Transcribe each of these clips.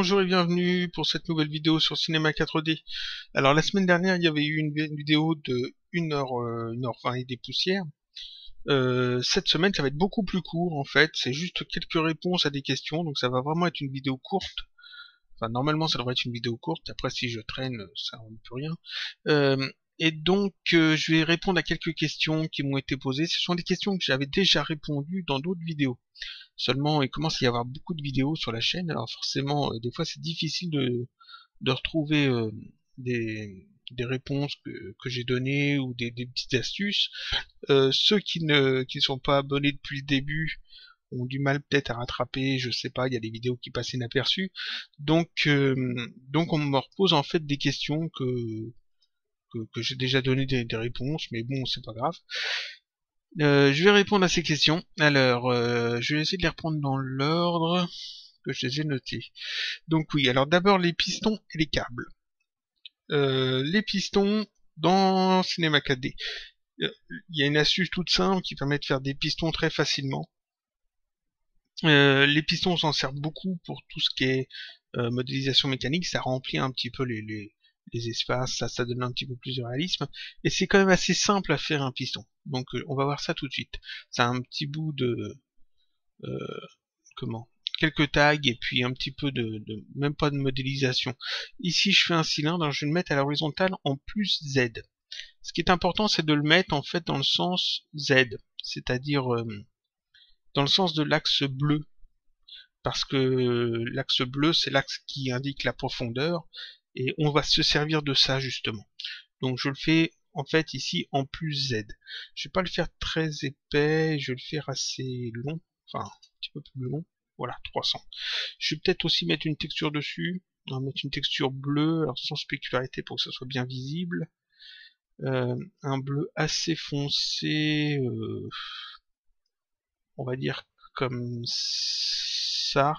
Bonjour et bienvenue pour cette nouvelle vidéo sur Cinema 4D. Alors la semaine dernière il y avait eu une vidéo de 1h20 et des poussières. Cette semaine ça va être beaucoup plus court en fait, c'est juste quelques réponses à des questions, donc ça va vraiment être une vidéo courte. Enfin normalement ça devrait être une vidéo courte, après si je traîne ça on ne peut rien. Et donc je vais répondre à quelques questions qui m'ont été posées. Ce sont des questions que j'avais déjà répondu dans d'autres vidéos. Seulement, il commence à y avoir beaucoup de vidéos sur la chaîne, alors forcément, des fois c'est difficile de retrouver des réponses que j'ai données ou des petites astuces. Ceux qui ne sont pas abonnés depuis le début ont du mal peut-être à rattraper, je sais pas, il y a des vidéos qui passent inaperçues. Donc on me repose en fait des questions que j'ai déjà donné des réponses, mais bon, c'est pas grave. Je vais répondre à ces questions. Alors, je vais essayer de les reprendre dans l'ordre que je les ai notés. Donc oui, alors d'abord les pistons et les câbles. Les pistons dans Cinema 4D. Il y a une astuce toute simple qui permet de faire des pistons très facilement. Les pistons s'en servent beaucoup pour tout ce qui est modélisation mécanique, ça remplit un petit peu les espaces, ça donne un petit peu plus de réalisme, et c'est quand même assez simple à faire un piston. Donc on va voir ça tout de suite. C'est un petit bout de quelques tags et puis un petit peu même pas de modélisation. Ici je fais un cylindre, alors je vais le mettre à l'horizontale en plus Z. Ce qui est important c'est de le mettre en fait dans le sens Z, c'est-à-dire dans le sens de l'axe bleu, parce que l'axe bleu c'est l'axe qui indique la profondeur et on va se servir de ça justement. Donc je le fais en fait ici en plus Z. Je vais pas le faire très épais, je vais le faire assez long, enfin un petit peu plus long. Voilà, 300. Je vais peut-être aussi mettre une texture dessus. On va mettre une texture bleue, alors sans spécularité pour que ça soit bien visible. Un bleu assez foncé, on va dire comme ça.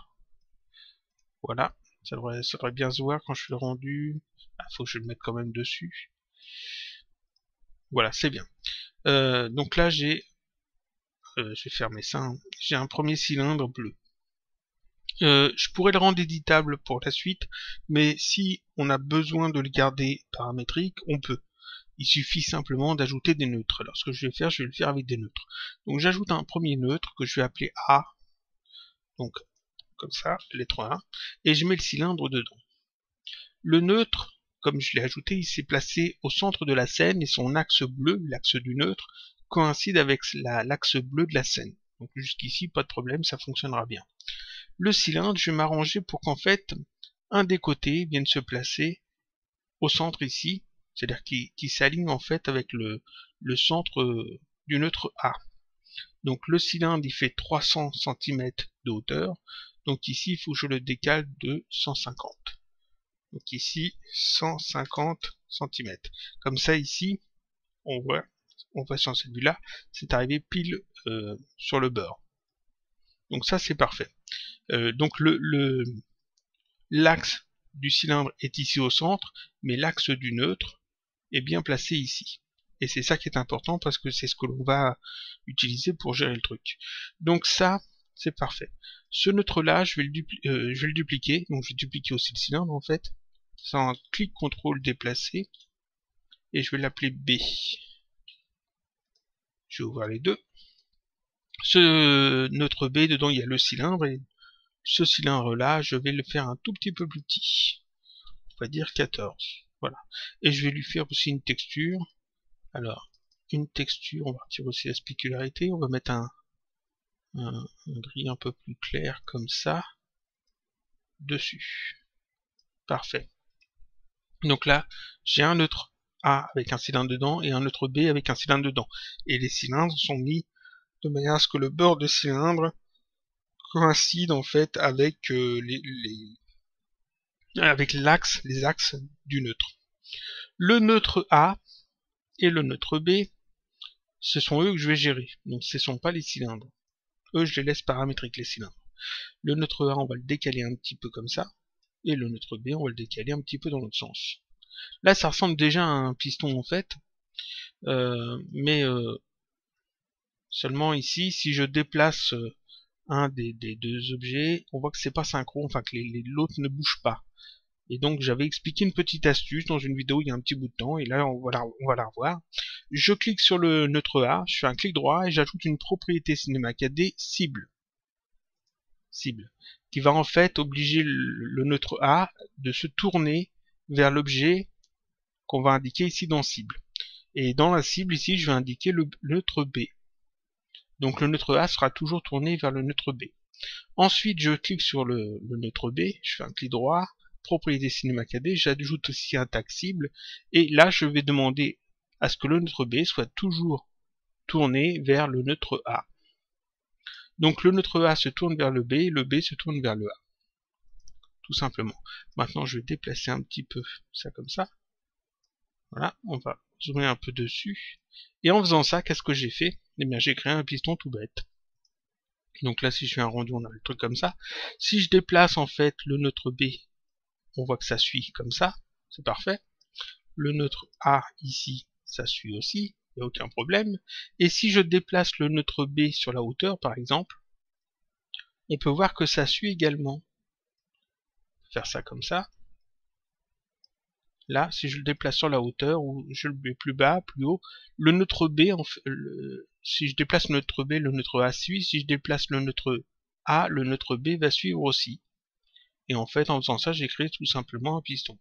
Voilà, ça devrait bien se voir quand je fais le rendu. Ah, faut que je le mette quand même dessus. Voilà, c'est bien. Donc là j'ai, je vais fermer ça, hein. J'ai un premier cylindre bleu. Je pourrais le rendre éditable pour la suite, mais si on a besoin de le garder paramétrique, on peut. Il suffit simplement d'ajouter des neutres. Alors ce que je vais faire avec des neutres. Donc j'ajoute un premier neutre que je vais appeler A, donc comme ça, lettre A, et je mets le cylindre dedans. Le neutre, comme je l'ai ajouté, il s'est placé au centre de la scène et son axe bleu, l'axe du neutre, coïncide avec l'axe bleu de la scène. Donc jusqu'ici, pas de problème, ça fonctionnera bien. Le cylindre, je vais m'arranger pour qu'en fait, un des côtés vienne se placer au centre ici, c'est-à-dire qu'il s'aligne en fait avec le centre du neutre A. Donc le cylindre, il fait 300 cm de hauteur, donc ici, il faut que je le décale de 150. Donc ici, 150 cm. Comme ça, ici, on voit sur cette vue-là, c'est arrivé pile sur le bord. Donc ça, c'est parfait. Donc l'axe du cylindre est ici au centre, mais l'axe du neutre est bien placé ici. Et c'est ça qui est important parce que c'est ce que l'on va utiliser pour gérer le truc. Donc ça, c'est parfait. Ce neutre-là, je vais le dupliquer. Donc je vais dupliquer aussi le cylindre en fait. C'est un clic contrôle déplacé. Et je vais l'appeler B. Je vais ouvrir les deux. Ce neutre B, dedans il y a le cylindre. Et ce cylindre-là, je vais le faire un tout petit peu plus petit. On va dire 14. Voilà. Et je vais lui faire aussi une texture. Alors, une texture, on va retirer aussi la spécularité. On va mettre un gris un peu plus clair comme ça. Dessus. Parfait. Donc là, j'ai un neutre A avec un cylindre dedans et un neutre B avec un cylindre dedans. Et les cylindres sont mis de manière à ce que le bord de cylindre coïncide en fait avec avec les axes du neutre. Le neutre A et le neutre B, ce sont eux que je vais gérer. Donc ce ne sont pas les cylindres. Eux, je les laisse paramétriques, les cylindres. Le neutre A, on va le décaler un petit peu comme ça. Et le neutre B, on va le décaler un petit peu dans l'autre sens. Là, ça ressemble déjà à un piston en fait. Mais seulement ici, si je déplace un des deux objets, on voit que c'est pas synchro, enfin que l'autre ne bouge pas. Et donc j'avais expliqué une petite astuce dans une vidéo il y a un petit bout de temps, et là on va la revoir. Je clique sur le neutre A, je fais un clic droit et j'ajoute une propriété CinemaCAD cible, qui va en fait obliger le neutre A de se tourner vers l'objet qu'on va indiquer ici dans cible. Et dans la cible ici, je vais indiquer le neutre B. Donc le neutre A sera toujours tourné vers le neutre B. Ensuite, je clique sur le neutre B, je fais un clic droit, propriété CinemaCAD, j'ajoute aussi un tag cible, et là je vais demander à ce que le neutre B soit toujours tourné vers le neutre A. Donc le neutre A se tourne vers le B se tourne vers le A. Tout simplement. Maintenant je vais déplacer un petit peu ça comme ça. Voilà, on va zoomer un peu dessus. Et en faisant ça, qu'est-ce que j'ai fait? Eh bien j'ai créé un piston tout bête. Donc là si je fais un rendu, on a le truc comme ça. Si je déplace en fait le neutre B, on voit que ça suit comme ça, c'est parfait. Le neutre A ici, ça suit aussi, il n'y a aucun problème. Et si je déplace le neutre B sur la hauteur, par exemple, on peut voir que ça suit également. Faire ça comme ça. Là, si je le déplace sur la hauteur, ou je le mets plus bas, plus haut, le neutre B, si je déplace le neutre B, le neutre A suit. Si je déplace le neutre A, le neutre B va suivre aussi. Et en fait, en faisant ça, j'ai créé tout simplement un piston.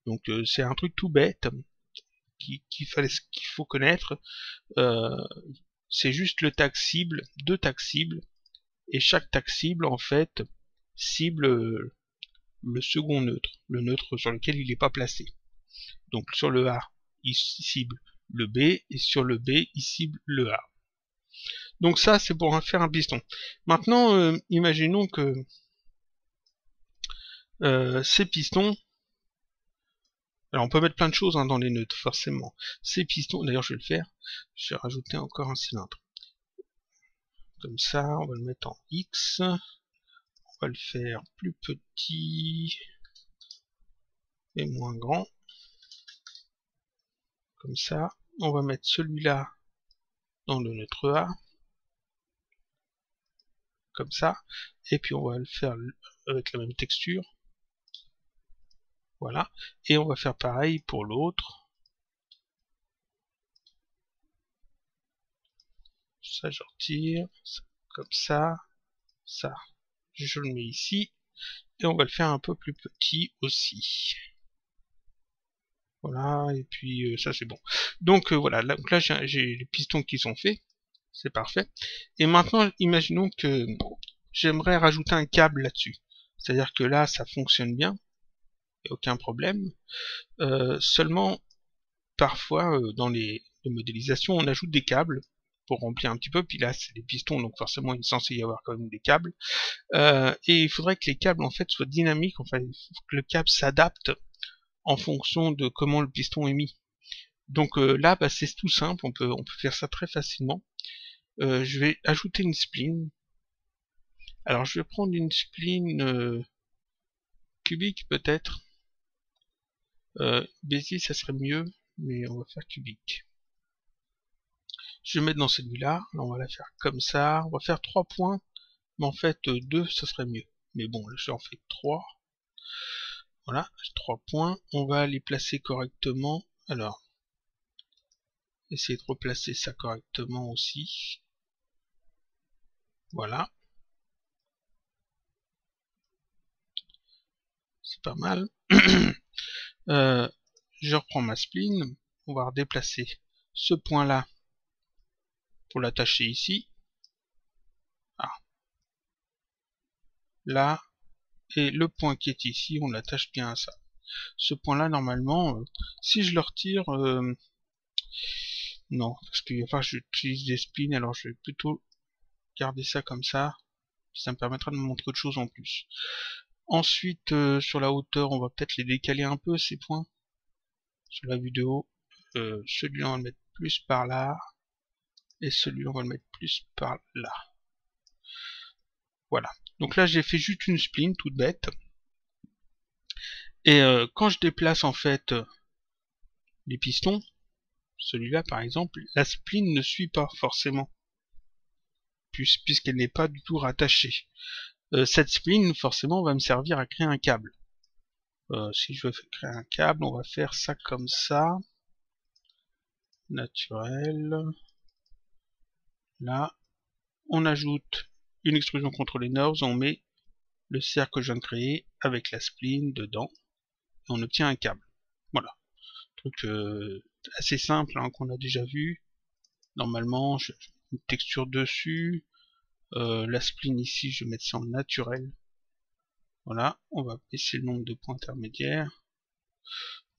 Donc c'est un truc tout bête qu'il faut connaître. C'est juste le tag cible, deux tags cibles, et chaque tag cible en fait cible le second neutre, le neutre sur lequel il n'est pas placé. Donc sur le A, il cible le B, et sur le B, il cible le A. Donc ça, c'est pour faire un piston. Maintenant, imaginons que ces pistons, alors on peut mettre plein de choses dans les nœuds, forcément. Ces pistons, d'ailleurs je vais le faire, je vais rajouter encore un cylindre. Comme ça, on va le mettre en X, on va le faire plus petit et moins grand. Comme ça, on va mettre celui-là dans le neutre A, comme ça, et puis on va le faire avec la même texture. Voilà, et on va faire pareil pour l'autre. Ça, je retire, comme ça, ça, je le mets ici, et on va le faire un peu plus petit aussi. Voilà, et puis ça c'est bon. Donc voilà, là j'ai les pistons qui sont faits, c'est parfait. Et maintenant, imaginons que j'aimerais rajouter un câble là-dessus. C'est-à-dire que là, ça fonctionne bien, et aucun problème. Seulement, parfois, dans les modélisations, on ajoute des câbles pour remplir un petit peu, puis là c'est des pistons, donc forcément il est censé y avoir quand même des câbles. Et il faudrait que les câbles en fait soient dynamiques, enfin il faut que le câble s'adapte en fonction de comment le piston est mis. Donc là bah, c'est tout simple, on peut faire ça très facilement. Je vais ajouter une spline. Alors je vais prendre une spline cubique peut-être. Bézier ça serait mieux, mais on va faire cubique. Je vais mettre dans celui-là, on va la faire comme ça, on va faire 3 points, mais en fait 2 ça serait mieux. Mais bon, là j'en fais 3. Voilà, 3 points, on va les placer correctement. Alors, essayer de replacer ça correctement aussi. Voilà. C'est pas mal. Je reprends ma spline, on va redéplacer ce point-là pour l'attacher ici. Ah. Là, et le point qui est ici, on l'attache bien à ça. Ce point-là, normalement, si je le retire, non, parce qu'il va falloir que j'utilise des splines, alors je vais plutôt garder ça comme ça. Ça me permettra de me montrer autre chose en plus. Ensuite, sur la hauteur, on va peut-être les décaler un peu, ces points. Sur la vue de haut, celui-là, on va le mettre plus par là. Et celui-là, on va le mettre plus par là. Voilà. Donc là, j'ai fait juste une spline, toute bête. Et quand je déplace, en fait, les pistons, celui-là, par exemple, la spline ne suit pas forcément. puisqu'elle n'est pas du tout rattachée. Cette spline, forcément, va me servir à créer un câble. Si je veux créer un câble, on va faire ça comme ça. Naturel. Là, on ajoute une extrusion contrôlée NURBS, on met le cercle que je viens de créer avec la spline dedans, et on obtient un câble. Voilà. Truc assez simple hein, qu'on a déjà vu. Normalement, je mets une texture dessus. La spline ici, je vais mettre ça en naturel. Voilà, on va baisser le nombre de points intermédiaires.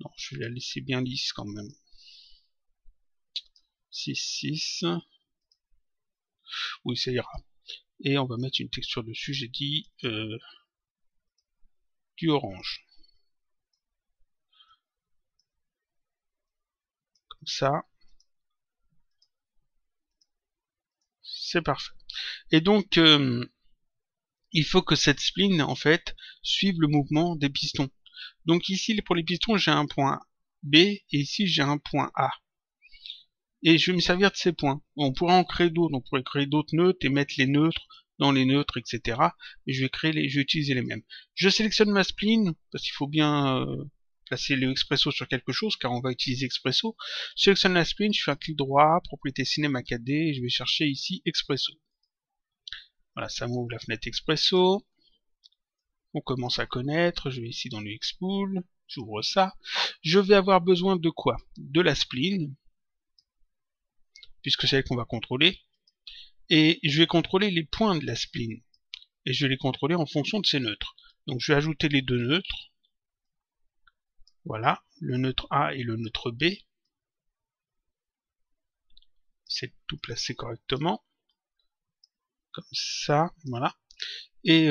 Non, je vais la laisser bien lisse quand même. 6, 6. Oui, ça ira. Et on va mettre une texture dessus, j'ai dit du orange. Comme ça. C'est parfait. Et donc, il faut que cette spline, en fait, suive le mouvement des pistons. Donc ici, pour les pistons, j'ai un point B, et ici, j'ai un point A. Et je vais me servir de ces points. On pourrait en créer d'autres, on pourrait créer d'autres neutres et mettre les neutres dans les neutres, etc. Mais je vais utiliser les mêmes. Je sélectionne ma spline, parce qu'il faut bien placer le Expresso sur quelque chose, car on va utiliser Expresso. Je sélectionne la spline, je fais un clic droit, propriété Cinema 4D, et je vais chercher ici Expresso. Voilà, ça m'ouvre la fenêtre Expresso. On commence à connaître, je vais ici dans le Xpool, j'ouvre ça. Je vais avoir besoin de quoi? De la spline, puisque c'est elle qu'on va contrôler. Et je vais contrôler les points de la spline. Et je vais les contrôler en fonction de ces neutres. Donc je vais ajouter les deux neutres. Voilà, le neutre A et le neutre B. C'est tout placé correctement. Comme ça, voilà. Et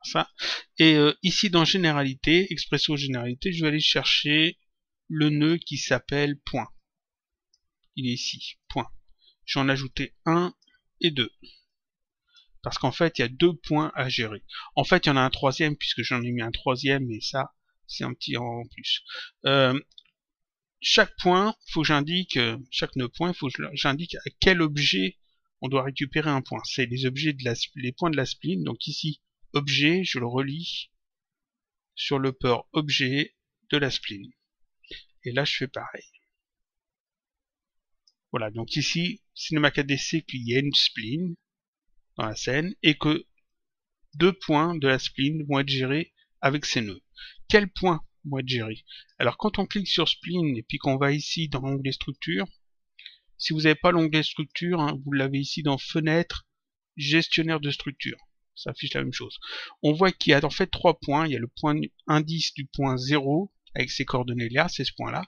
ça. Et ici dans Généralité, Expresso Généralité, je vais aller chercher le nœud qui s'appelle point. Il est ici, point. J'en ai ajouté 1 et 2. Parce qu'en fait, il y a 2 points à gérer. En fait, il y en a un troisième, puisque j'en ai mis un troisième, mais ça, c'est un petit en plus. Chaque point, faut que j'indique, chaque nœud point, il faut que j'indique à quel objet on doit récupérer un point. C'est les objets de les points de la spline. Donc ici, objet, je le relie sur le port objet de la spline. Et là, je fais pareil. Voilà, donc ici, Cinema 4D sait qu'il y a une spline dans la scène et que 2 points de la spline vont être gérés avec ces nœuds. Quels points vont être gérés? Alors quand on clique sur spline et puis qu'on va ici dans l'onglet structure, si vous n'avez pas l'onglet structure, hein, vous l'avez ici dans fenêtre, gestionnaire de structure. Ça affiche la même chose. On voit qu'il y a en fait 3 points. Il y a le point indice du point 0 avec ses coordonnées là, c'est ce point-là.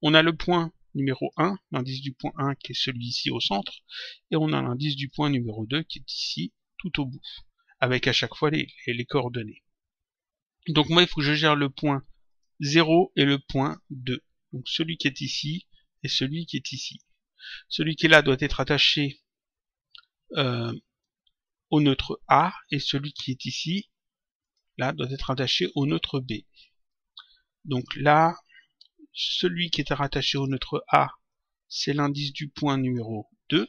On a le point numéro 1, l'indice du point 1 qui est celui-ci au centre, et on a l'indice du point numéro 2 qui est ici tout au bout, avec à chaque fois les coordonnées. Donc moi il faut que je gère le point 0 et le point 2. Donc celui qui est ici et celui qui est ici. Celui qui est là doit être attaché au neutre A, et celui qui est ici, là, doit être attaché au neutre B. Donc là, celui qui est rattaché au neutre A, c'est l'indice du point numéro 2.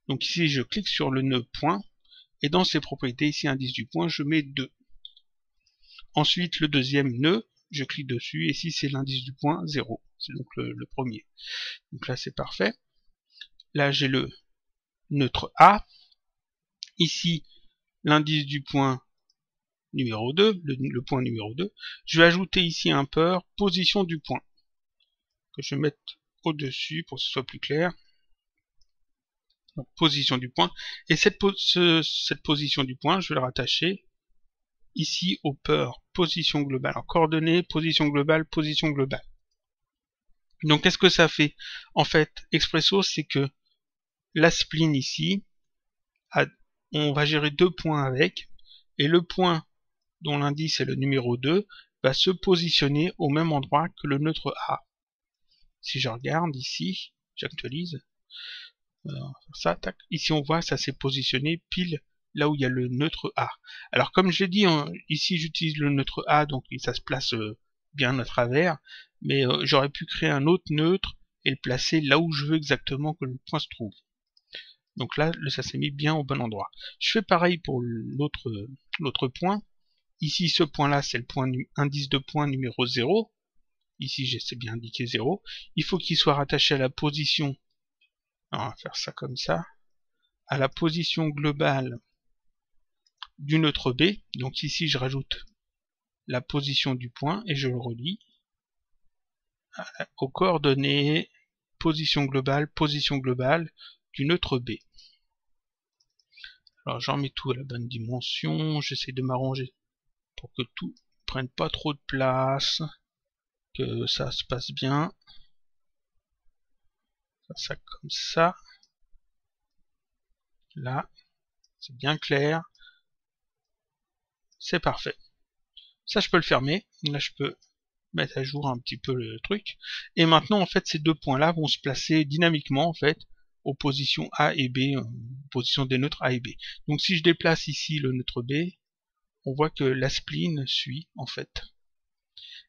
Donc ici, je clique sur le nœud point, et dans ses propriétés, ici, indice du point, je mets 2. Ensuite, le deuxième nœud, je clique dessus, et ici, c'est l'indice du point 0. C'est donc le premier. Donc là, c'est parfait. Là, j'ai le neutre A. Ici, l'indice du point numéro 2, le point numéro 2. Je vais ajouter ici un peur position du point, que je vais mettre au-dessus pour que ce soit plus clair. Donc, position du point. Et cette position du point, je vais la rattacher ici au peur position globale. Alors, coordonnées, position globale, position globale. Donc, qu'est-ce que ça fait? En fait, Expresso, c'est que la spline ici, on va gérer 2 points avec, et le point dont l'indice est le numéro 2 va se positionner au même endroit que le neutre A. Si je regarde ici, j'actualise, ça, tac, ici on voit ça s'est positionné pile là où il y a le neutre A. Alors comme je l'ai dit, ici j'utilise le neutre A, donc ça se place bien à travers, mais j'aurais pu créer un autre neutre et le placer là où je veux exactement que le point se trouve. Donc là, ça s'est mis bien au bon endroit. Je fais pareil pour l'autre point. Ici, ce point-là, c'est le point indice de point numéro 0. Ici, c'est bien indiqué 0. Il faut qu'il soit rattaché à la position. Alors, on va faire ça comme ça. À la position globale du nœud B. Donc ici, je rajoute la position du point et je le relie aux coordonnées position globale du nœud B. Alors j'en mets tout à la bonne dimension, j'essaie de m'arranger pour que tout prenne pas trop de place, que ça se passe bien. Faire ça comme ça. Là, c'est bien clair. C'est parfait. Ça, je peux le fermer. Là, je peux mettre à jour un petit peu le truc. Et maintenant, en fait, ces deux points-là vont se placer dynamiquement, en fait, aux positions A et B, position des neutres A et B. Donc, si je déplace ici le neutre B, on voit que la spline suit, en fait.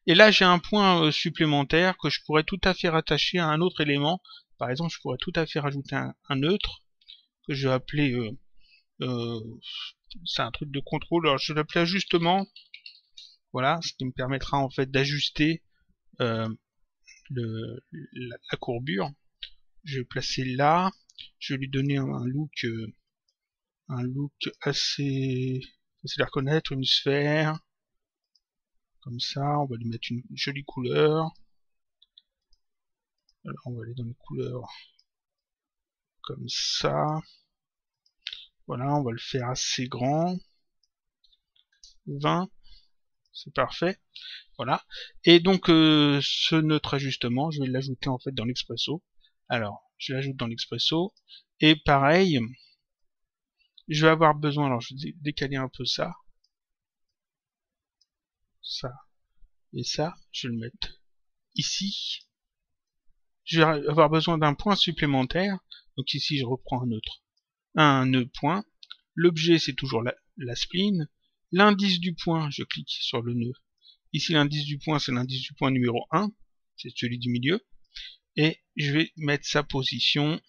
Et là, j'ai un point supplémentaire que je pourrais tout à fait rattacher à un autre élément. Par exemple, je pourrais tout à fait rajouter un neutre que je vais appeler... c'est un truc de contrôle. Alors, je vais l'appeler ajustement. Voilà, ce qui me permettra en fait d'ajuster la courbure. Je vais le placer là. Je vais lui donner un look assez facile à reconnaître, une sphère. Comme ça, on va lui mettre une jolie couleur. Alors, on va aller dans les couleurs comme ça. Voilà, on va le faire assez grand. 20, c'est parfait. Voilà. Et donc, ce neutre ajustement, je vais l'ajouter en fait dans l'Expresso. Alors, je l'ajoute dans l'Expresso. Et pareil, je vais avoir besoin, alors je vais décaler un peu ça. Ça. Et ça, je vais le mettre ici. Je vais avoir besoin d'un point supplémentaire. Donc ici, je reprends un nœud point. L'objet, c'est toujours la spline. L'indice du point, je clique sur le nœud. Ici, l'indice du point, c'est l'indice du point numéro 1. C'est celui du milieu. Et je vais mettre sa position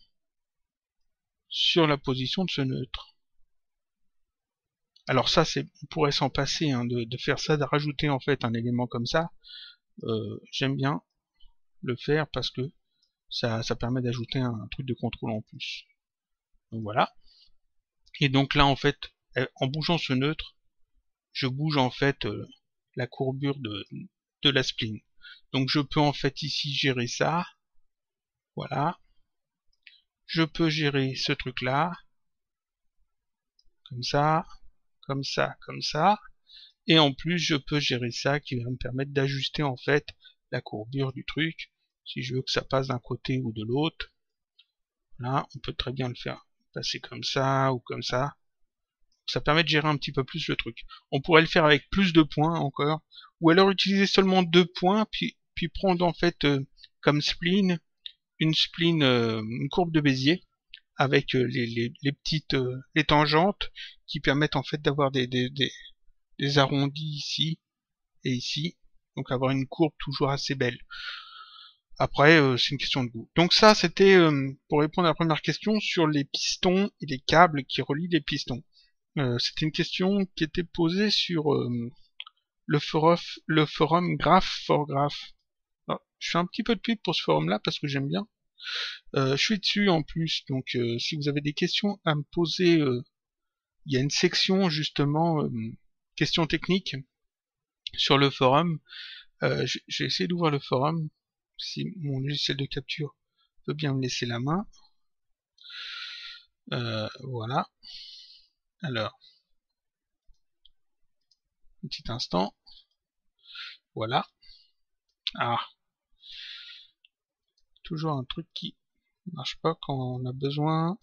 sur la position de ce neutre. Alors ça, on pourrait s'en passer hein, de faire ça, de rajouter en fait un élément comme ça. J'aime bien le faire parce que ça permet d'ajouter un truc de contrôle en plus. Donc voilà. Et donc là, en fait, en bougeant ce neutre, je bouge en fait la courbure de la spline. Donc je peux en fait ici gérer ça. Voilà. Je peux gérer ce truc-là. Comme ça, comme ça, comme ça. Et en plus, je peux gérer ça qui va me permettre d'ajuster en fait la courbure du truc. Si je veux que ça passe d'un côté ou de l'autre. Là, on peut très bien le faire passer comme ça ou comme ça. Ça permet de gérer un petit peu plus le truc. On pourrait le faire avec plus de points encore. Ou alors utiliser seulement 2 points, puis prendre en fait comme spline, une courbe de Bézier, avec les petites les tangentes qui permettent en fait d'avoir des arrondis ici et ici. Donc avoir une courbe toujours assez belle. Après, c'est une question de goût. Donc ça, c'était pour répondre à la première question sur les pistons et les câbles qui relient les pistons. C'était une question qui était posée sur le forum Graph4Graph. Je fais un petit peu de pub pour ce forum-là parce que j'aime bien. Je suis dessus en plus, donc si vous avez des questions à me poser, il y a une section justement questions techniques sur le forum. J'ai essayé d'ouvrir le forum, si mon logiciel de capture peut bien me laisser la main. Voilà. Alors, un petit instant. Voilà. Ah. Toujours un truc qui marche pas quand on a besoin.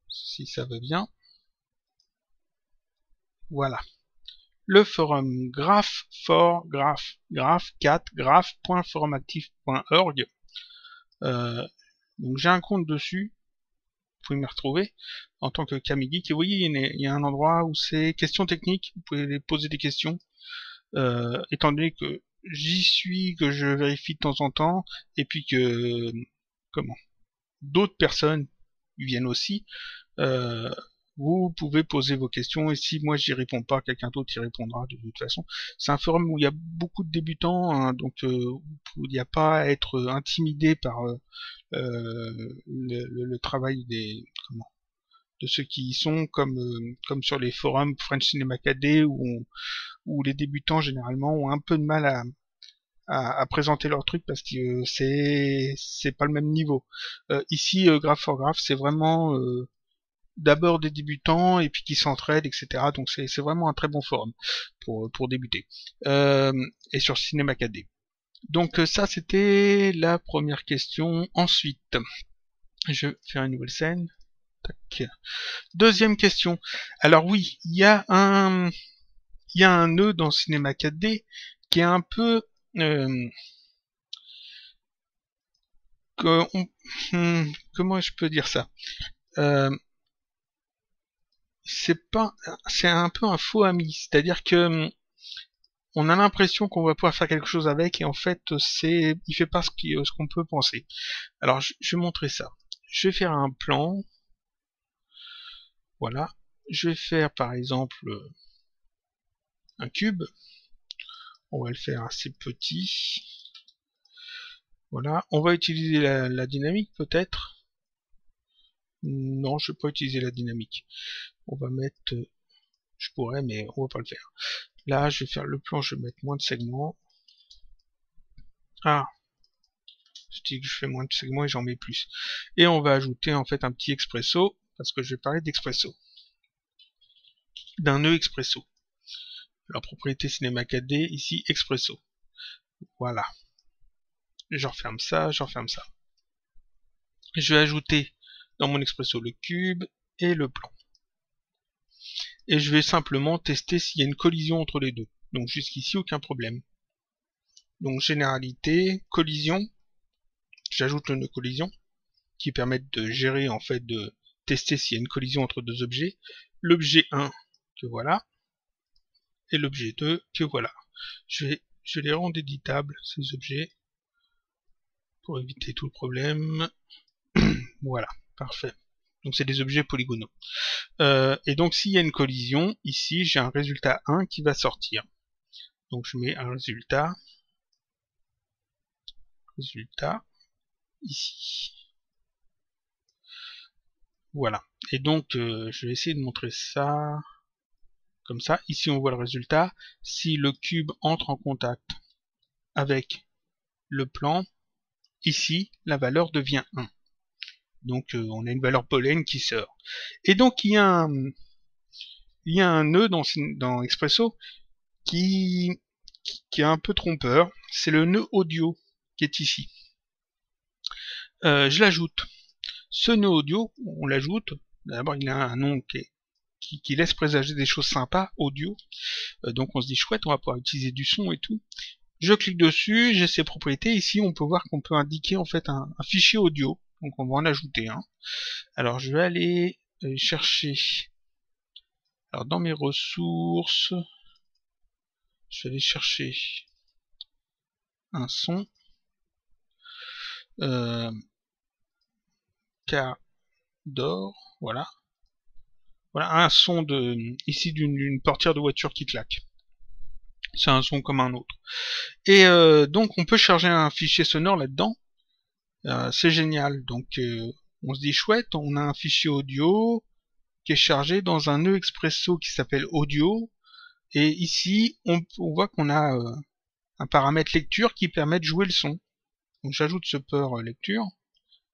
Si ça va bien. Voilà. Le forum graph4graph.forumactif.org. Donc j'ai un compte dessus. Vous pouvez m'y retrouver en tant que Kamigeek. Et vous voyez, il y a un endroit où c'est questions techniques. Vous pouvez poser des questions. Étant donné que j'y suis, que je vérifie de temps en temps, et puis que d'autres personnes viennent aussi, vous pouvez poser vos questions, et si moi j'y réponds pas, quelqu'un d'autre y répondra de toute façon. C'est un forum où il y a beaucoup de débutants, hein, donc il n'y a pas à être intimidé par le travail de ceux qui y sont, comme sur les forums French Cinema KD, où les débutants généralement ont un peu de mal à présenter leur truc parce que c'est pas le même niveau. Ici, Graph for Graph, c'est vraiment d'abord des débutants et puis qui s'entraident, etc. Donc c'est vraiment un très bon forum pour débuter. Et sur Cinéma KD. Donc ça, c'était la première question. Ensuite, je vais faire une nouvelle scène. Tac. Deuxième question. Alors oui, il y a un nœud dans Cinéma 4D qui est un peu comment je peux dire ça, c'est un peu un faux ami, c'est-à-dire que on a l'impression qu'on va pouvoir faire quelque chose avec, et en fait il fait pas ce qu'on peut penser. Alors je vais montrer ça. Je vais faire un plan, voilà. Je vais faire par exemple un cube. On va le faire assez petit. Voilà. On va utiliser la dynamique peut-être. Non, je vais pas utiliser la dynamique. On va mettre... je pourrais, mais on va pas le faire. Là, je vais faire le plan, je vais mettre moins de segments. Ah, je dis que je fais moins de segments et j'en mets plus. Et on va ajouter en fait un petit expresso, parce que je vais parler d'expresso. D'un nœud expresso. Alors, propriété Cinéma 4D, ici, expresso. Voilà. Je referme ça, je referme ça. Je vais ajouter dans mon expresso le cube et le plan. Et je vais simplement tester s'il y a une collision entre les deux. Donc jusqu'ici, aucun problème. Donc généralité, collision, j'ajoute le nœud collision, qui permet de gérer, en fait, de tester s'il y a une collision entre deux objets. L'objet 1, que voilà, et l'objet 2, que voilà. Je les rendre éditables, ces objets, pour éviter tout le problème. Voilà, parfait. Donc c'est des objets polygonaux. Et donc s'il y a une collision, ici j'ai un résultat 1 qui va sortir. Donc je mets un résultat ici. Voilà. Et donc je vais essayer de montrer ça comme ça. Ici on voit le résultat. Si le cube entre en contact avec le plan, ici la valeur devient 1. Donc on a une valeur pollen qui sort. Et donc il y a un nœud dans Expresso qui est un peu trompeur. C'est le nœud audio qui est ici. Je l'ajoute. Ce nœud audio, on l'ajoute. D'abord il a un nom qui laisse présager des choses sympas, audio. Donc on se dit chouette, on va pouvoir utiliser du son et tout. Je clique dessus, j'ai ses propriétés. Ici on peut voir qu'on peut indiquer en fait un fichier audio. Donc on va en ajouter un. Alors je vais aller chercher. Alors dans mes ressources, je vais aller chercher un son. K d'or, voilà. Voilà un son ici d'une portière de voiture qui claque. C'est un son comme un autre. Et donc on peut charger un fichier sonore là-dedans. C'est génial. Donc on se dit chouette, on a un fichier audio qui est chargé dans un nœud expresso qui s'appelle audio. Et ici on voit qu'on a un paramètre lecture qui permet de jouer le son. Donc j'ajoute ce port lecture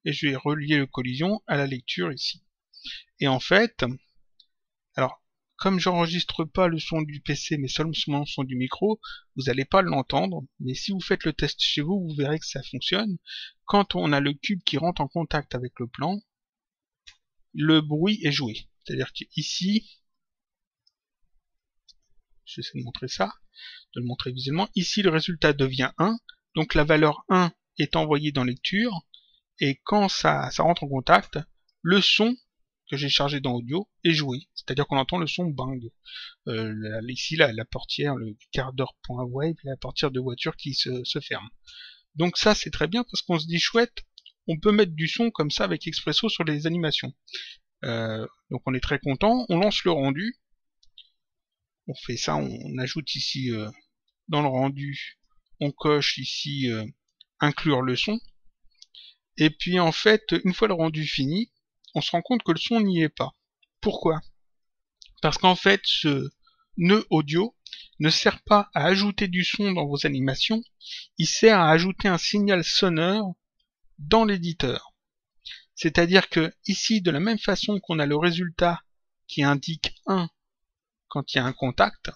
et je vais relier le collision à la lecture ici. Et en fait, alors comme j'enregistre pas le son du PC mais seulement le son du micro, vous n'allez pas l'entendre, mais si vous faites le test chez vous, vous verrez que ça fonctionne. Quand on a le cube qui rentre en contact avec le plan, le bruit est joué. C'est-à-dire qu'ici, je vais essayer de montrer ça, de le montrer visuellement, ici le résultat devient 1, donc la valeur 1 est envoyée dans lecture, et quand ça rentre en contact, le son que j'ai chargé dans audio est joué, c'est-à-dire qu'on entend le son bang. Ici la portière, le quart d'heure .wave, la portière de voiture qui se ferme. Donc ça c'est très bien parce qu'on se dit chouette, on peut mettre du son comme ça avec Expresso sur les animations. Donc on est très content, on lance le rendu, on fait ça, on ajoute ici dans le rendu, on coche ici inclure le son, et puis en fait, une fois le rendu fini, on se rend compte que le son n'y est pas. Pourquoi? Parce qu'en fait, ce nœud audio ne sert pas à ajouter du son dans vos animations, il sert à ajouter un signal sonore dans l'éditeur. C'est-à-dire que ici, de la même façon qu'on a le résultat qui indique 1 quand il y a un contact,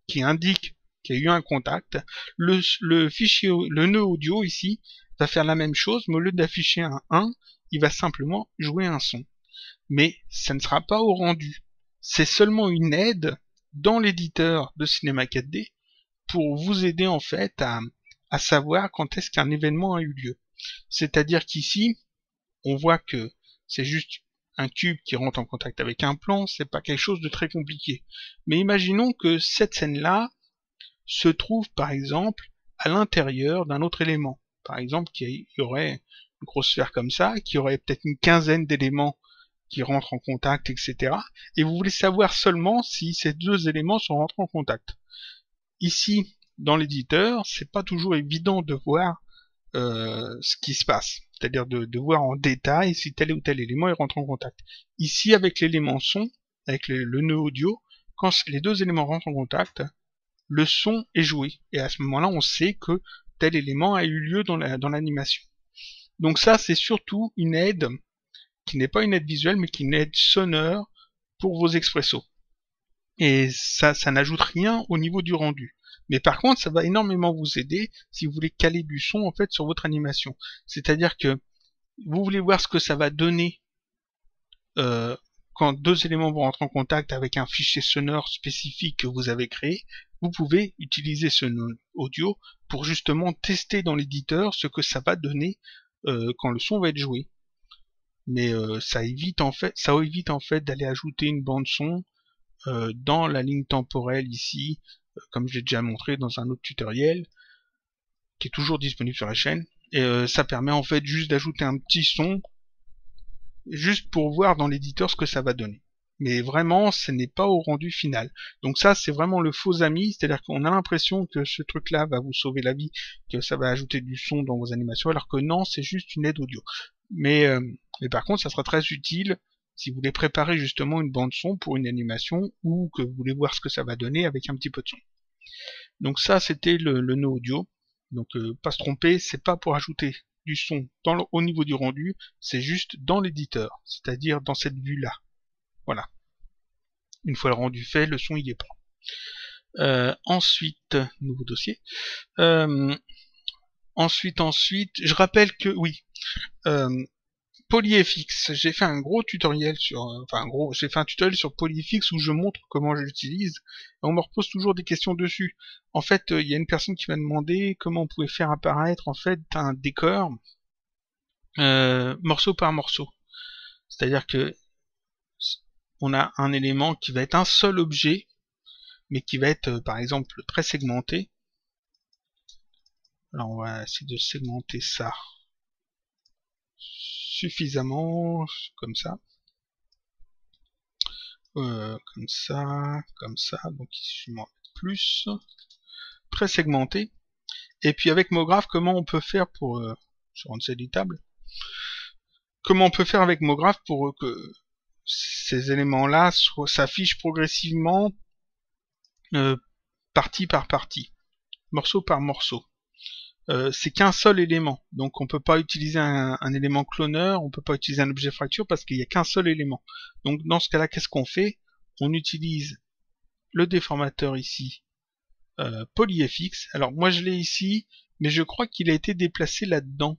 qui indique qu'il y a eu un contact, le fichier, le nœud audio ici, va faire la même chose, mais au lieu d'afficher un 1, il va simplement jouer un son. Mais ça ne sera pas au rendu. C'est seulement une aide dans l'éditeur de Cinema 4D pour vous aider en fait à savoir quand est-ce qu'un événement a eu lieu. C'est-à-dire qu'ici, on voit que c'est juste un cube qui rentre en contact avec un plan, c'est pas quelque chose de très compliqué. Mais imaginons que cette scène-là se trouve par exemple à l'intérieur d'un autre élément. Par exemple, qu'il y aurait une grosse sphère comme ça, qui aurait peut-être une quinzaine d'éléments qui rentrent en contact, etc. Et vous voulez savoir seulement si ces deux éléments sont rentrés en contact. Ici, dans l'éditeur, c'est pas toujours évident de voir ce qui se passe, c'est-à-dire de voir en détail si tel ou tel élément est rentré en contact. Ici, avec l'élément son, avec le nœud audio, quand les deux éléments rentrent en contact, le son est joué, et à ce moment-là, on sait que tel élément a eu lieu dans l'animation. Donc ça, c'est surtout une aide qui n'est pas une aide visuelle, mais qui est une aide sonore pour vos expressos. Et ça n'ajoute rien au niveau du rendu. Mais par contre, ça va énormément vous aider si vous voulez caler du son en fait sur votre animation. C'est-à-dire que vous voulez voir ce que ça va donner quand deux éléments vont rentrer en contact avec un fichier sonore spécifique que vous avez créé. Vous pouvez utiliser ce audio pour justement tester dans l'éditeur ce que ça va donner quand le son va être joué. Mais ça évite en fait d'aller ajouter une bande son dans la ligne temporelle ici, comme je l'ai déjà montré dans un autre tutoriel, qui est toujours disponible sur la chaîne. Et ça permet en fait juste d'ajouter un petit son, juste pour voir dans l'éditeur ce que ça va donner. Mais vraiment, ce n'est pas au rendu final. Donc ça, c'est vraiment le faux ami, c'est-à-dire qu'on a l'impression que ce truc-là va vous sauver la vie, que ça va ajouter du son dans vos animations, alors que non, c'est juste une aide audio. Mais par contre, ça sera très utile si vous voulez préparer justement une bande son pour une animation ou que vous voulez voir ce que ça va donner avec un petit peu de son. Donc ça, c'était le nœud audio. Donc pas se tromper, c'est pas pour ajouter du son au niveau du rendu, c'est juste dans l'éditeur, c'est-à-dire dans cette vue-là. Voilà. Une fois le rendu fait, le son y est pas. Ensuite, nouveau dossier. Ensuite, je rappelle que oui. PolyFX, j'ai fait un gros tutoriel sur, j'ai fait un tutoriel sur PolyFX où je montre comment je l'utilise. On me repose toujours des questions dessus. En fait, il y a une personne qui m'a demandé comment on pouvait faire apparaître en fait un décor morceau par morceau. C'est-à-dire que on a un élément qui va être un seul objet, mais qui va être par exemple très segmenté. Alors on va essayer de segmenter ça suffisamment, comme ça. Comme ça, donc ici je m'en mets plus, très segmenté. Et puis avec MoGraph, comment on peut faire pour, je rends ça éditable, comment on peut faire avec MoGraph pour que ces éléments-là s'affichent progressivement, partie par partie, morceau par morceau. C'est qu'un seul élément, donc on peut pas utiliser un élément cloneur, on peut pas utiliser un objet fracture parce qu'il n'y a qu'un seul élément. Donc dans ce cas-là, qu'est-ce qu'on fait? On utilise le déformateur ici, PolyFX. Alors moi je l'ai ici, mais je crois qu'il a été déplacé là-dedans,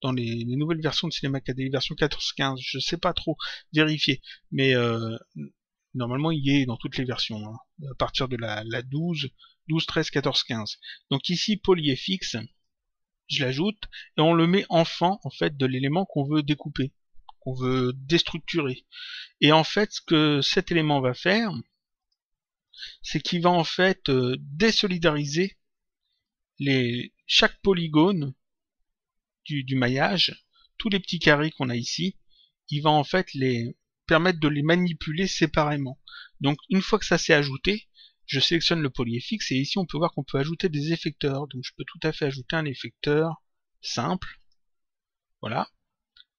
dans les nouvelles versions de Cinema 4D, version 14.15, je sais pas trop vérifier, mais normalement il y est dans toutes les versions, hein, à partir de la 12, 13, 14, 15. Donc ici PolyFX, je l'ajoute, et on le met enfant en fait de l'élément qu'on veut découper, qu'on veut déstructurer. Et en fait, ce que cet élément va faire, c'est qu'il va en fait désolidariser chaque polygone du maillage, tous les petits carrés qu'on a ici, il va en fait les permettre de les manipuler séparément. Donc une fois que ça s'est ajouté, je sélectionne le polyfx et ici on peut voir qu'on peut ajouter des effecteurs. Donc je peux tout à fait ajouter un effecteur simple. Voilà.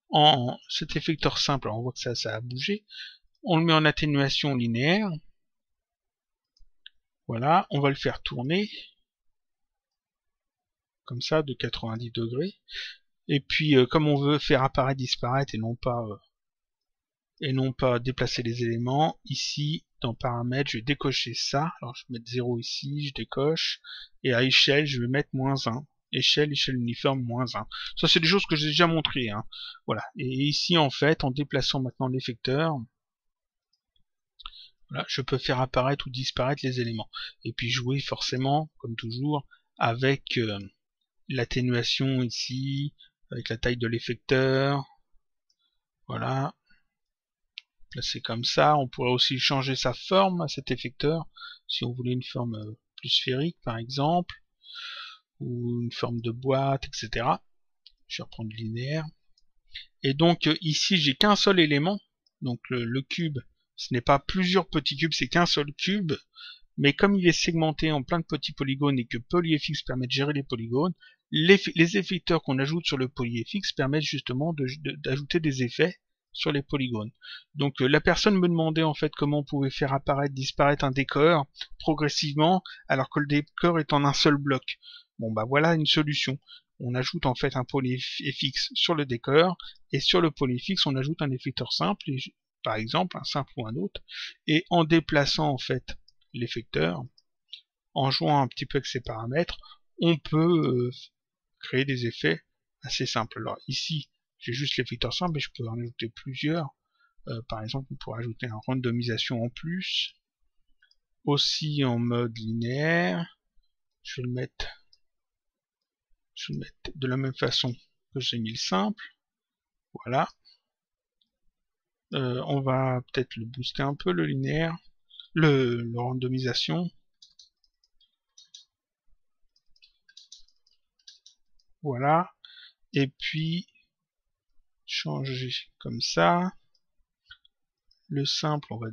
En cet effecteur simple, alors on voit que ça a bougé. On le met en atténuation linéaire. Voilà, on va le faire tourner. Comme ça, de 90 degrés. Et puis, comme on veut faire apparaître, disparaître et non pas déplacer les éléments, ici, dans paramètres, je vais décocher ça. Alors, je vais mettre 0 ici, je décoche. Et à échelle, je vais mettre -1. Échelle uniforme, -1. Ça, c'est des choses que j'ai déjà montrées, hein. Voilà. Et ici, en fait, en déplaçant maintenant l'effecteur, voilà, je peux faire apparaître ou disparaître les éléments. Et puis jouer forcément, comme toujours, avec l'atténuation ici, avec la taille de l'effecteur. Voilà. Placer comme ça. On pourrait aussi changer sa forme à cet effecteur, si on voulait une forme plus sphérique par exemple, ou une forme de boîte, etc. Je vais reprendre linéaire. Et donc ici j'ai qu'un seul élément, donc le cube, ce n'est pas plusieurs petits cubes, c'est qu'un seul cube, mais comme il est segmenté en plein de petits polygones et que polyfx permet de gérer les polygones, les effecteurs qu'on ajoute sur le polyfx permettent justement d'ajouter des effets sur les polygones. Donc la personne me demandait en fait comment on pouvait faire apparaître, disparaître un décor progressivement alors que le décor est en un seul bloc. Bon bah voilà une solution. On ajoute en fait un polyfx sur le décor et sur le polyfx on ajoute un effecteur simple, par exemple un simple ou un autre, et en déplaçant en fait l'effecteur, en jouant un petit peu avec ses paramètres, on peut créer des effets assez simples. Alors ici, j'ai juste l'effecteur simple, mais je peux en ajouter plusieurs. Par exemple, on pourrait ajouter un randomisation en plus, aussi en mode linéaire. Je vais le mettre de la même façon que j'ai mis le simple. Voilà. On va peut-être le booster un peu, le linéaire, le randomisation. Voilà. Et puis, changer comme ça. Le simple, on va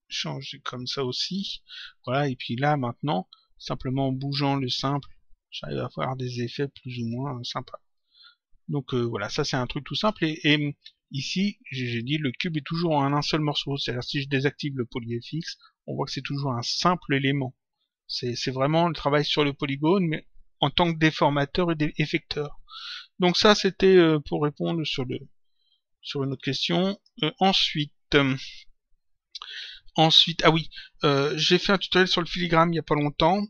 changer comme ça aussi. Voilà, et puis là, maintenant, simplement en bougeant le simple, j'arrive à avoir des effets plus ou moins sympas. Donc voilà, ça c'est un truc tout simple. Et ici, j'ai dit, le cube est toujours en un seul morceau. C'est-à-dire si je désactive le polyfx, on voit que c'est toujours un simple élément. C'est vraiment le travail sur le polygone, mais en tant que déformateur et effecteur. Donc ça, c'était pour répondre sur une autre question. Ensuite, ah oui, j'ai fait un tutoriel sur le filigrane il y a pas longtemps,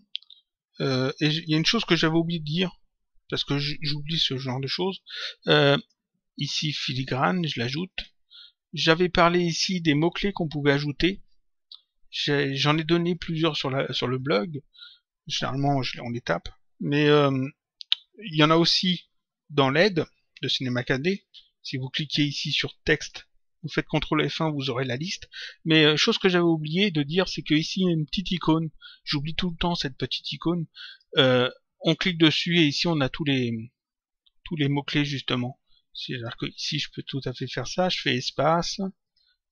et il y a une chose que j'avais oublié de dire, parce que j'oublie ce genre de choses. Ici, filigrane, je l'ajoute. J'avais parlé ici des mots-clés qu'on pouvait ajouter. J'en ai donné plusieurs sur le blog. Généralement, on les tape. Mais il y en a aussi dans l'aide de Cinéma 4D. Si vous cliquez ici sur texte, vous faites CTRL F1, vous aurez la liste. Mais chose que j'avais oublié de dire, c'est que ici il y a une petite icône. J'oublie tout le temps cette petite icône. On clique dessus et ici on a tous les mots-clés justement. C'est-à-dire que ici je peux tout à fait faire ça, je fais espace.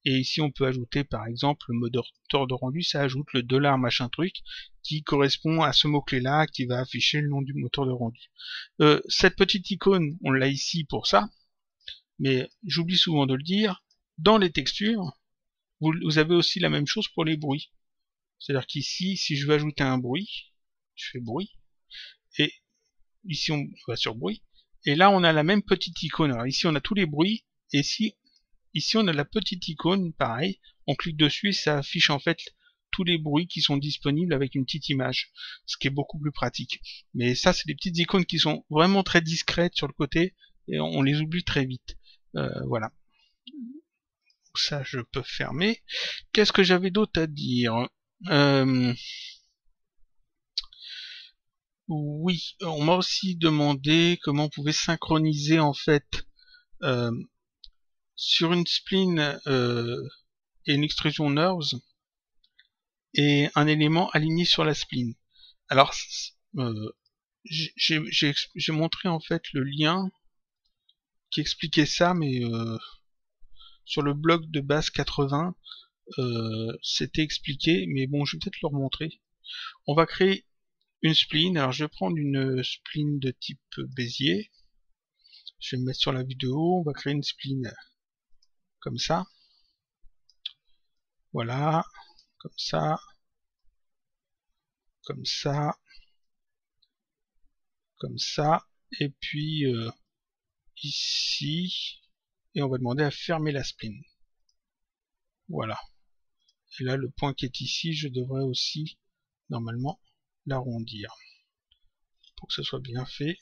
Et ici on peut ajouter par exemple le moteur de rendu, ça ajoute le $ machin truc qui correspond à ce mot-clé là qui va afficher le nom du moteur de rendu. Cette petite icône, on l'a ici pour ça, mais j'oublie souvent de le dire, dans les textures, vous avez aussi la même chose pour les bruits. C'est-à-dire qu'ici, si je veux ajouter un bruit, je fais bruit, et ici on va sur bruit, et là on a la même petite icône. Alors ici on a tous les bruits, et ici on a la petite icône, pareil, on clique dessus et ça affiche en fait tous les bruits qui sont disponibles avec une petite image, ce qui est beaucoup plus pratique. Mais ça c'est des petites icônes qui sont vraiment très discrètes sur le côté, et on les oublie très vite. Voilà. Ça je peux fermer. Qu'est-ce que j'avais d'autre à dire? Oui, on m'a aussi demandé comment on pouvait synchroniser en fait sur une spline et une extrusion NURBS et un élément aligné sur la spline. Alors j'ai montré en fait le lien qui expliquait ça, mais sur le blog de base 80, c'était expliqué, mais bon, je vais peut-être le remontrer. On va créer une spline. Alors je vais prendre une spline de type Bézier. Je vais me mettre sur la vidéo. On va créer une spline comme ça. Voilà, comme ça, comme ça, comme ça, et puis ici, et on va demander à fermer la spline. Voilà. Et là, le point qui est ici, je devrais aussi, normalement, l'arrondir. Pour que ce soit bien fait.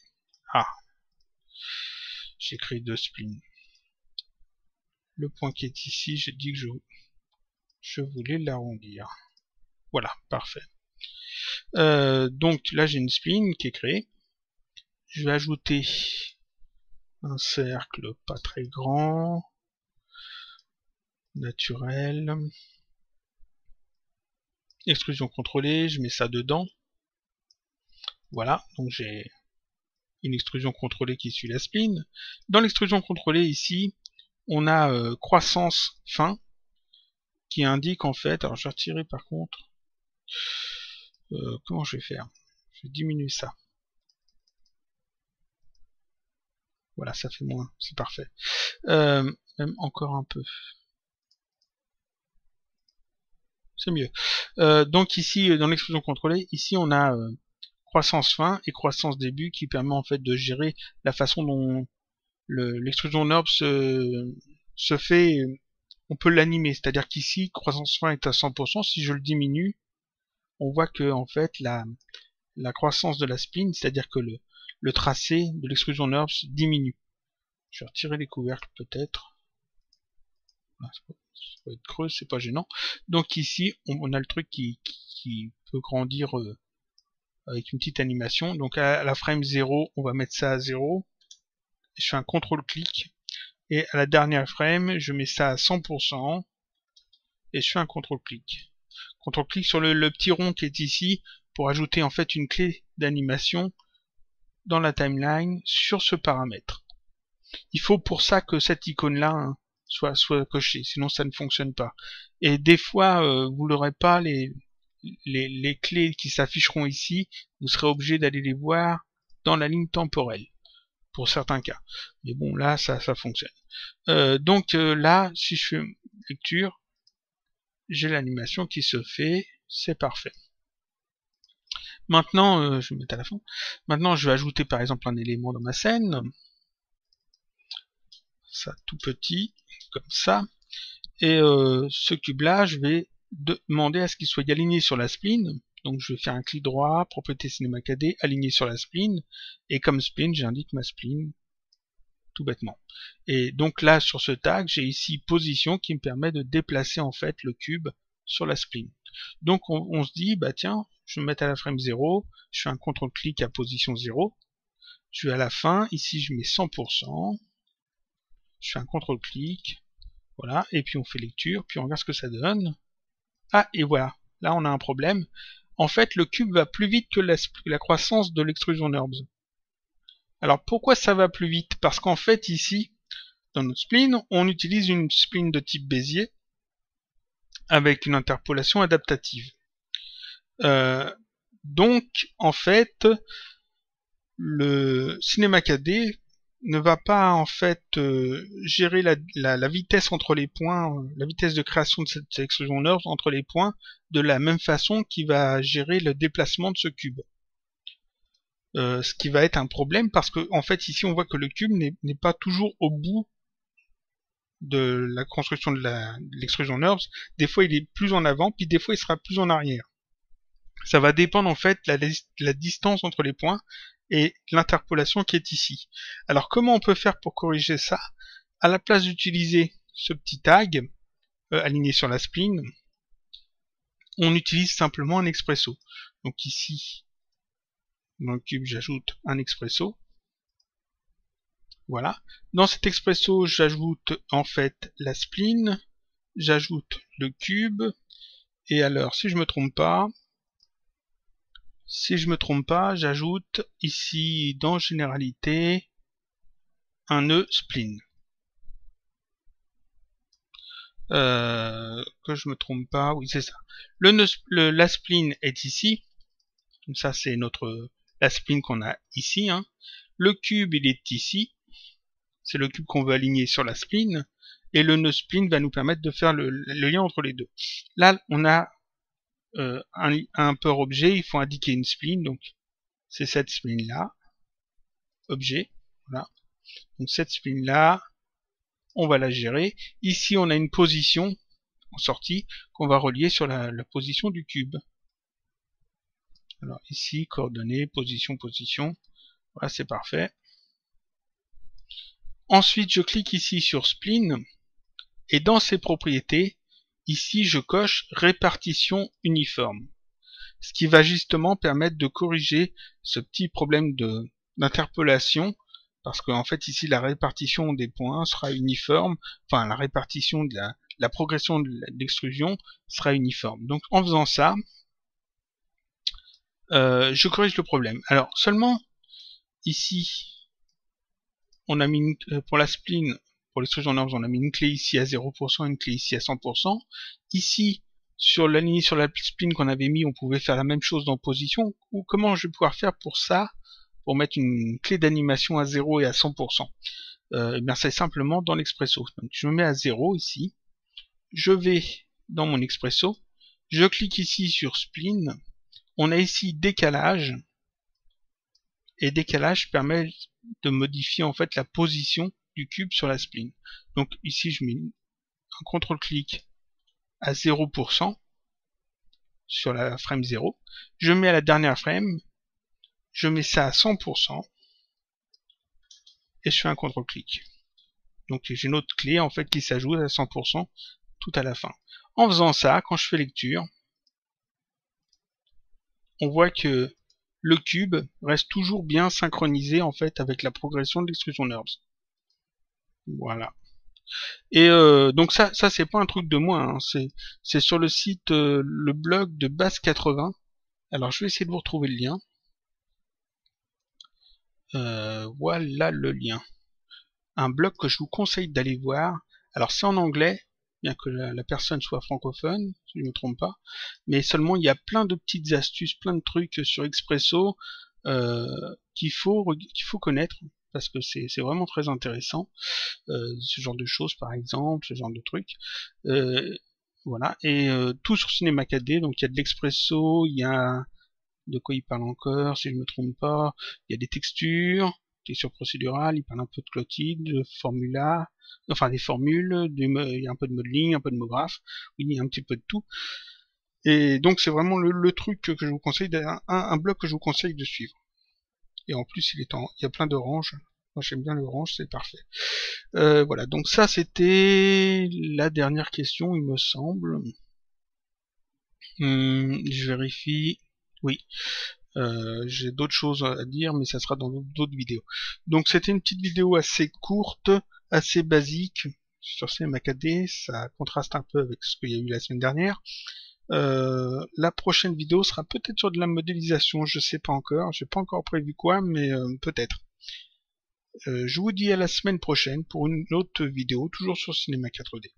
Ah, j'ai créé deux splines. Le point qui est ici, j'ai dit que je voulais l'arrondir. Voilà, parfait. Donc là, j'ai une spline qui est créée. Je vais ajouter un cercle pas très grand, naturel, extrusion contrôlée, je mets ça dedans. Voilà, donc j'ai une extrusion contrôlée qui suit la spline. Dans l'extrusion contrôlée ici, on a croissance fin qui indique en fait, alors je vais retirer par contre, comment je vais faire? Je vais diminuer ça. Voilà, ça fait moins, c'est parfait. Même encore un peu. C'est mieux. Donc ici, dans l'extrusion contrôlée, ici on a croissance fin et croissance début qui permet en fait de gérer la façon dont l'extrusion NURBS se fait. On peut l'animer, c'est-à-dire qu'ici, croissance fin est à 100%. Si je le diminue, on voit que en fait la croissance de la spline, c'est-à-dire que le tracé de l'extrusion NURBS diminue. Je vais retirer les couvercles peut-être. Ça va être creux, c'est pas gênant. Donc ici, on a le truc qui peut grandir avec une petite animation. Donc à la frame 0, on va mettre ça à 0. Je fais un contrôle-clic. Et à la dernière frame, je mets ça à 100%. Et je fais un contrôle-clic. Contrôle-clic sur le petit rond qui est ici pour ajouter en fait une clé d'animation dans la timeline sur ce paramètre. Il faut pour ça que cette icône-là soit cochée, sinon ça ne fonctionne pas. Et des fois, vous n'aurez pas les clés qui s'afficheront ici, vous serez obligé d'aller les voir dans la ligne temporelle, pour certains cas. Mais bon, là, ça fonctionne. Donc là, si je fais lecture, j'ai l'animation qui se fait, c'est parfait. Maintenant, je vais mettre à la fin. Maintenant, je vais ajouter par exemple un élément dans ma scène. Ça tout petit, comme ça. Et ce cube-là, je vais demander à ce qu'il soit aligné sur la spline. Donc je vais faire un clic droit, propriété CinemaKD, aligné sur la spline. Et comme spline, j'indique ma spline, tout bêtement. Et donc là, sur ce tag, j'ai ici position qui me permet de déplacer en fait le cube sur la spline. Donc on se dit, bah tiens, je vais me mettre à la frame 0, je fais un contrôle-clic à position 0. Je vais à la fin, ici je mets 100%. Je fais un contrôle-clic. Voilà, et puis on fait lecture, puis on regarde ce que ça donne. Ah, et voilà, là on a un problème. En fait, le cube va plus vite que la croissance de l'extrusion NURBS. Alors pourquoi ça va plus vite? Parce qu'en fait ici, dans notre spline, on utilise une spline de type Bézier avec une interpolation adaptative. Donc, en fait, le CinemaKD ne va pas en fait gérer la vitesse entre les points, la vitesse de création de cette extrusion NURBS entre les points de la même façon qu'il va gérer le déplacement de ce cube. Ce qui va être un problème parce que en fait ici on voit que le cube n'est pas toujours au bout de la construction de l'extrusion NURBS. Des fois il est plus en avant, puis des fois il sera plus en arrière. Ça va dépendre en fait de la distance entre les points et l'interpolation qui est ici. Alors comment on peut faire pour corriger ça? À la place d'utiliser ce petit tag aligné sur la spline, on utilise simplement un expresso. Donc ici, dans le cube, j'ajoute un expresso. Voilà. Dans cet expresso, j'ajoute en fait la spline, j'ajoute le cube, et alors si je me trompe pas, j'ajoute ici dans Généralité un nœud spline. Que je me trompe pas, oui c'est ça. La spline est ici, donc ça c'est la spline qu'on a ici. Hein. Le cube il est ici, c'est le cube qu'on veut aligner sur la spline, et le nœud spline va nous permettre de faire le lien entre les deux. Là on a un peur objet, il faut indiquer une spline, donc c'est cette spline là, objet, voilà. Donc cette spline là, on va la gérer. Ici on a une position en sortie qu'on va relier sur la position du cube. Alors ici, coordonnées, position, voilà c'est parfait. Ensuite je clique ici sur spline, et dans ses propriétés, ici je coche répartition uniforme. Ce qui va justement permettre de corriger ce petit problème d'interpolation, parce qu'en fait ici la répartition des points sera uniforme, enfin la répartition de la progression de l'extrusion sera uniforme. Donc en faisant ça, je corrige le problème. Alors seulement ici, on a mis pour la spline, pour l'extrusion NURBS, on a mis une clé ici à 0%, une clé ici à 100%. Ici, sur la ligne sur la spline qu'on avait mis, on pouvait faire la même chose dans position. Ou comment je vais pouvoir faire pour ça, pour mettre une clé d'animation à 0 et à 100%? Eh bien c'est simplement dans l'Expresso. Donc je me mets à 0 ici, je vais dans mon Expresso, je clique ici sur spline, on a ici décalage, et décalage permet de modifier en fait la position du cube sur la spline. Donc ici je mets un contrôle-clic à 0% sur la frame 0, je mets à la dernière frame, je mets ça à 100%, et je fais un contrôle-clic. Donc j'ai une autre clé en fait qui s'ajoute à 100% tout à la fin. En faisant ça, quand je fais lecture, on voit que le cube reste toujours bien synchronisé en fait avec la progression de l'extrusion NURBS. Voilà. Et donc ça c'est pas un truc de moi, hein. C'est sur le site le blog de Base80. Alors je vais essayer de vous retrouver le lien. Voilà le lien. Un blog que je vous conseille d'aller voir. Alors c'est en anglais, bien que la personne soit francophone, si je ne me trompe pas, mais seulement il y a plein de petites astuces, plein de trucs sur Expresso qu'il faut connaître, parce que c'est vraiment très intéressant, ce genre de choses par exemple, ce genre de trucs. Voilà, et tout sur Cinema 4D, donc il y a de l'Expresso, il y a de quoi il parle encore, si je me trompe pas, il y a des textures procédurales, il parle un peu de Clotted, de Formula, enfin des formules, il y a un peu de modeling, un peu de MoGraph, oui, il y a un petit peu de tout. Et donc c'est vraiment le truc que je vous conseille, un blog que je vous conseille de suivre. Et en plus il y a plein d'orange. Moi j'aime bien l'orange, c'est parfait. Voilà, donc ça c'était la dernière question, il me semble. Je vérifie. Oui. J'ai d'autres choses à dire, mais ça sera dans d'autres vidéos. Donc c'était une petite vidéo assez courte, assez basique sur Cinema 4D, ça contraste un peu avec ce qu'il y a eu la semaine dernière. La prochaine vidéo sera peut-être sur de la modélisation, je sais pas encore, j'ai pas encore prévu quoi, mais peut-être. Je vous dis à la semaine prochaine pour une autre vidéo, toujours sur Cinema 4D.